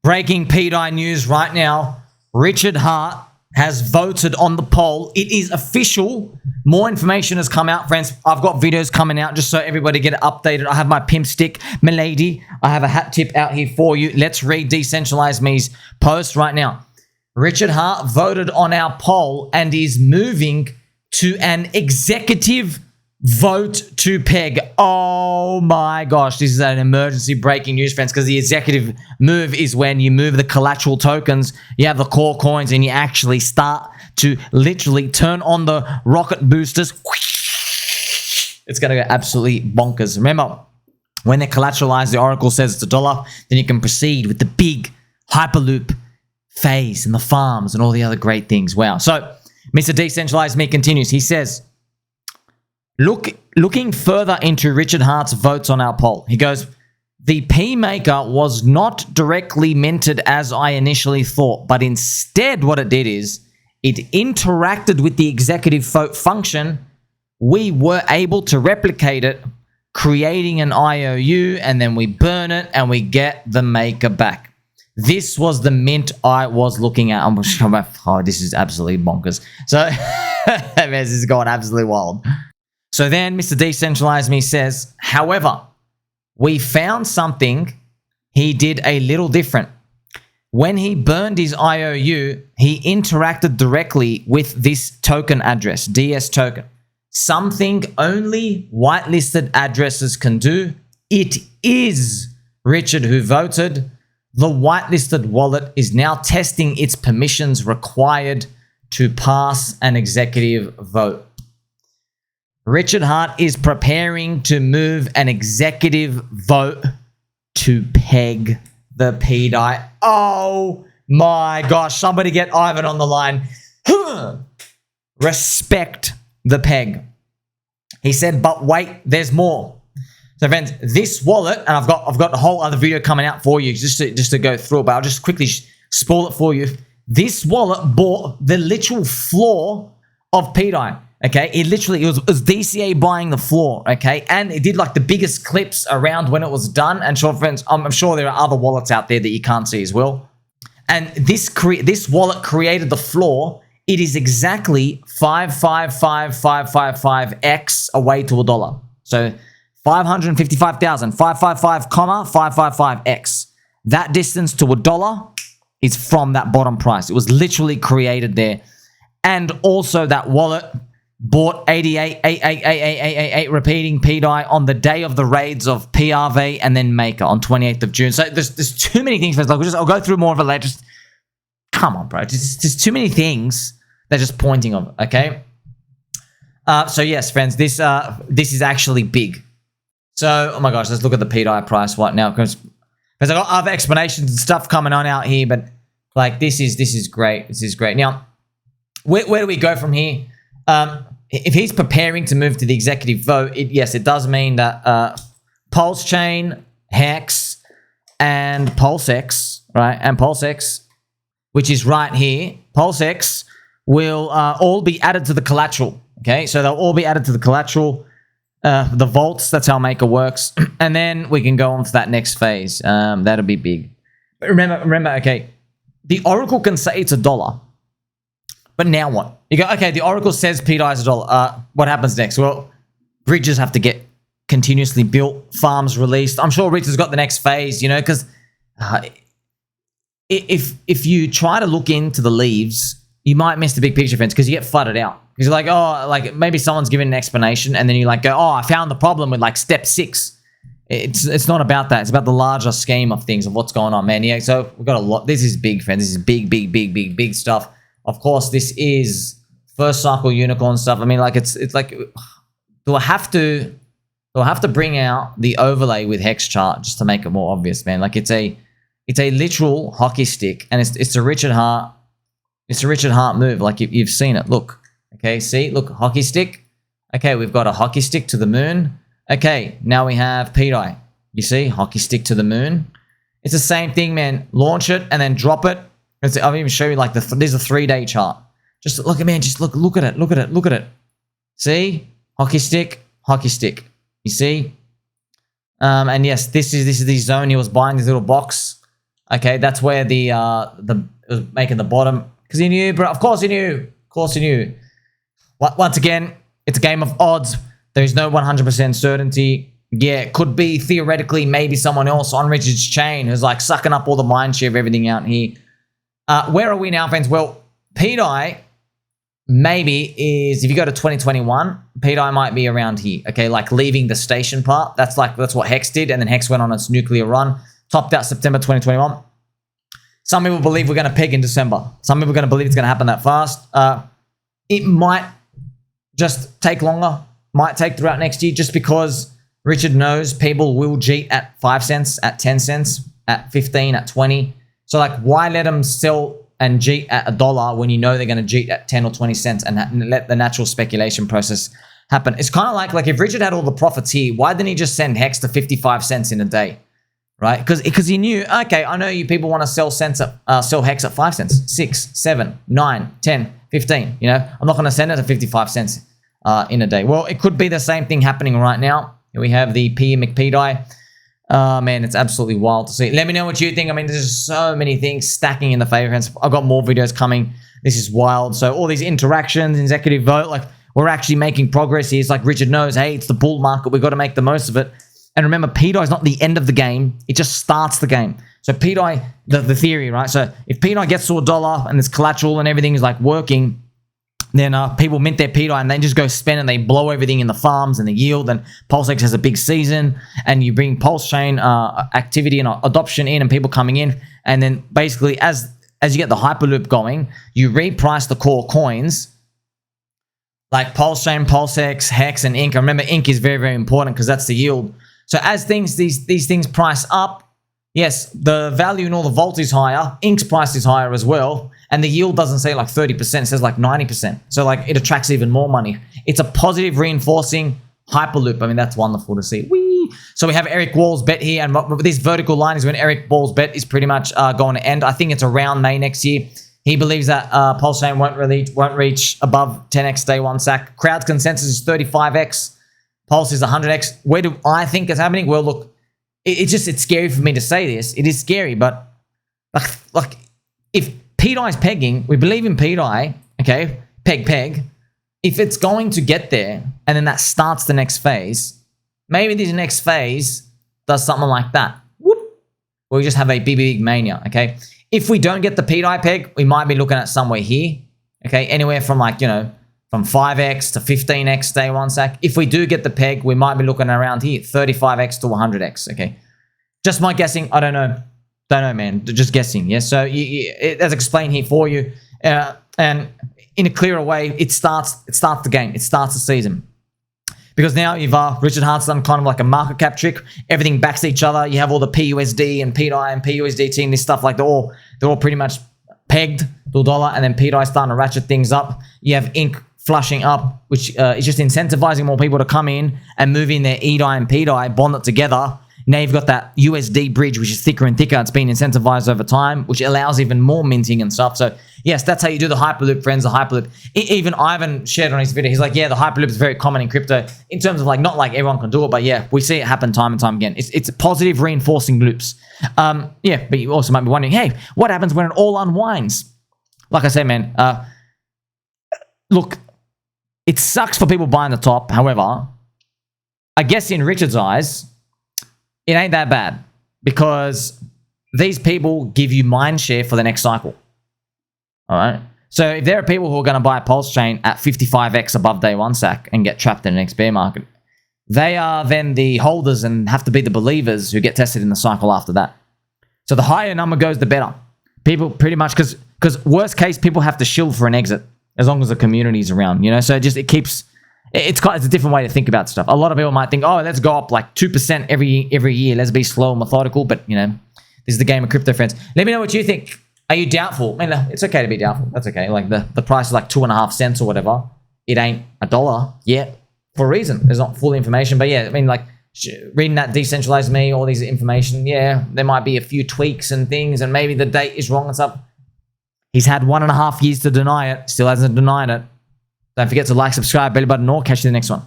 Breaking pDAI news right now. Richard Hart has voted on the poll. It is official. More information has come out, friends. I've got videos coming out just so everybody get updated. I have my pimp stick, milady. I have a hat tip out here for you. Let's read Decentralized Me's post right now. Richard Hart voted on our poll and is moving to an executive vote to peg. Oh my gosh, this is an emergency breaking news, friends, because the executive move is when you move the collateral tokens, you have the core coins, and you actually start to literally turn on the rocket boosters. It's going to go absolutely bonkers. Remember, when they're collateralized, the Oracle says it's $1, then you can proceed with the big Hyperloop phase and the farms and all the other great things. Wow. So, Mr. Decentralized Me continues. He says, looking further into Richard Hart's votes on our poll, he goes, the P maker was not directly minted as I initially thought, but instead what it did is it interacted with the executive vote function. We were able to replicate it, creating an IOU, and then we burn it and we get the maker back. This was the mint I was looking at. Oh, this is absolutely bonkers. So, this is going absolutely wild. So then Mr. Decentralized Me says, however, we found something he did a little different. When he burned his IOU, he interacted directly with this token address, DS token. Something only whitelisted addresses can do. It is Richard who voted. The whitelisted wallet is now testing its permissions required to pass an executive vote. Richard Hart is preparing to move an executive vote to peg the pDAI. Oh my gosh, somebody get Ivan on the line. Respect the peg. He said, but wait, there's more. So friends, this wallet, and I've got a whole other video coming out for you just to go through it, but I'll just quickly spoil it for you. This wallet bought the literal floor of pDAI. Okay, it was DCA buying the floor. Okay, and it did like the biggest clips around when it was done. And sure, friends, I'm sure there are other wallets out there that you can't see as well. And this wallet created the floor. It is exactly 555,555x away to $1. So 555,000, 555, 555x. That distance to $1 is from that bottom price. It was literally created there. And also that wallet bought 88 repeating pDAI on the day of the raids of PRV and then Maker on 28th of June. So there's too many things. Like I'll go through more of it. Just come on, bro. There's too many things they're just pointing on. Okay. So yes, friends, this is actually big. So oh my gosh, let's look at the pDAI price right now because I got other explanations and stuff coming on out here, but like this is great. This is great. Now, where do we go from here? If he's preparing to move to the executive vote, yes, it does mean that PulseChain, Hex, and PulseX, right? And PulseX, which is right here, PulseX will all be added to the collateral. Okay, so they'll all be added to the collateral, the vaults. That's how Maker works, and then we can go on to that next phase. That'll be big. But remember, okay, the Oracle can say it's $1. But now what? You go, okay, the Oracle says pDAI is $1. What happens next? Well, bridges have to get continuously built, farms released. I'm sure Richard's got the next phase, you know, because if you try to look into the leaves, you might miss the big picture, friends, because you get flooded out. Because you're like, oh, like maybe someone's giving an explanation, and then you like go, oh, I found the problem with like step 6. It's not about that. It's about the larger scheme of things, of what's going on, man. Yeah, so we've got a lot. This is big, friends. This is big stuff. Of course, this is first cycle unicorn stuff. I mean, like it's like, do I have to bring out the overlay with Hex chart just to make it more obvious, man? Like it's a literal hockey stick, and it's a Richard Hart. It's a Richard Hart move. Like you've seen it. Look, okay, see, look, hockey stick. Okay, we've got a hockey stick to the moon. Okay, now we have pDAI. You see, hockey stick to the moon. It's the same thing, man. Launch it and then drop it. I'll even show you like there's a 3-day chart. Just look at man, just look at it. See? Hockey stick. You see? And yes, this is the zone he was buying, this little box. Okay, that's where the it was making the bottom, because he knew, bro. Of course he knew. Of course he knew. Once again, it's a game of odds. There's no 100% certainty. Yeah, it could be theoretically maybe someone else on Richard's chain who's like sucking up all the mind share of everything out here. Where are we now, friends? Well, pDAI maybe is, if you go to 2021, pDAI might be around here. Okay, like leaving the station part. That's what Hex did, and then Hex went on its nuclear run, topped out September 2021. Some people believe we're going to peg in December. Some people are going to believe it's going to happen that fast. It might just take longer, might take throughout next year, just because Richard knows people will cheat at 5 cents, at 10 cents, at 15, at 20. So like, why let them sell and cheat at $1 when you know they're going to cheat at 10 or 20 cents and let the natural speculation process happen? It's kind of like if Richard had all the profits here, why didn't he just send Hex to 55 cents in a day? Right? Because he knew, okay, I know you people want to sell Hex at 5 cents, 6, 7, 9, 10, 15. You know, I'm not going to send it at 55 cents in a day. Well, it could be the same thing happening right now. Here we have the pDAI. Man, it's absolutely wild to see. Let me know what you think. I mean, there's so many things stacking in the favor. I've got more videos coming. This is wild. So all these interactions, executive vote, like we're actually making progress here. It's like Richard knows, hey, it's the bull market. We've got to make the most of it. And remember, pDAI is not the end of the game. It just starts the game. So pDAI, the theory, right? So if pDAI gets to $1 and there's collateral and everything is like working, then people mint their pDAI and they just go spend and they blow everything in the farms and the yield, and PulseX has a big season, and you bring PulseChain activity and adoption in and people coming in, and then basically as you get the Hyperloop going, you reprice the core coins like PulseChain, PulseX, Hex, and Ink. Remember, Ink is very, very important because that's the yield. So as these things price up, yes, the value in all the vault is higher. Ink's price is higher as well. And the yield doesn't say like 30%, it says like 90%. So like it attracts even more money. It's a positive reinforcing Hyperloop. I mean, that's wonderful to see. Whee! So we have Eric Wall's bet here. And this vertical line is when Eric Wall's bet is pretty much going to end. I think it's around May next year. He believes that PulseChain won't reach above 10x day one sack. Crowd's consensus is 35x. Pulse is 100x. Where do I think it's happening? Well, look, it's scary for me to say this. It is scary, but like if pDAI is pegging, we believe in pDAI, okay, peg. If it's going to get there and then that starts the next phase, maybe this next phase does something like that. Whoop. Or we just have a big mania, okay? If we don't get the pDAI peg, we might be looking at somewhere here, okay? Anywhere from like, you know, from 5x to 15x day one sack. If we do get the peg, we might be looking around here, 35x to 100x, okay? Just my guessing, I don't know. Don't know, man. Just guessing, yeah? So as explained here for you, and in a clearer way, it starts the game. It starts the season. Because now you've Richard Hart's done kind of like a market cap trick. Everything backs each other. You have all the PUSD and pDAI and PUSDT and this stuff, like they're all pretty much pegged to $1, and then pDAI starting to ratchet things up. You have Ink flushing up, which is just incentivizing more people to come in and move in their eDAI and pDAI, bond it together. Now you've got that USD bridge, which is thicker and thicker. It's been incentivized over time, which allows even more minting and stuff. So yes, that's how you do the Hyperloop, friends, the Hyperloop. Even Ivan shared on his video. He's like, yeah, the Hyperloop is very common in crypto in terms of like, not like everyone can do it, but yeah, we see it happen time and time again. It's positive reinforcing loops. Yeah, but you also might be wondering, hey, what happens when it all unwinds? Like I said, man, look, it sucks for people buying the top. However, I guess in Richard's eyes, it ain't that bad because these people give you mind share for the next cycle. All right. So if there are people who are going to buy PulseChain at 55x above day one sack and get trapped in the next bear market, they are then the holders and have to be the believers who get tested in the cycle after that. So the higher number goes, the better. People pretty much, because worst case, people have to shield for an exit as long as the community is around, you know. So it keeps. It's a different way to think about stuff. A lot of people might think, oh, let's go up like 2% every year. Let's be slow and methodical. But, you know, this is the game of crypto, friends. Let me know what you think. Are you doubtful? I mean, it's okay to be doubtful. That's okay. Like the price is like 2.5 cents or whatever. It ain't $1 yet for a reason. There's not full information. But yeah, I mean, like reading that decentralized me, all these information. Yeah, there might be a few tweaks and things. And maybe the date is wrong and stuff. He's had 1.5 years to deny it. Still hasn't denied it. Don't forget to like, subscribe, bell button, or catch you in the next one.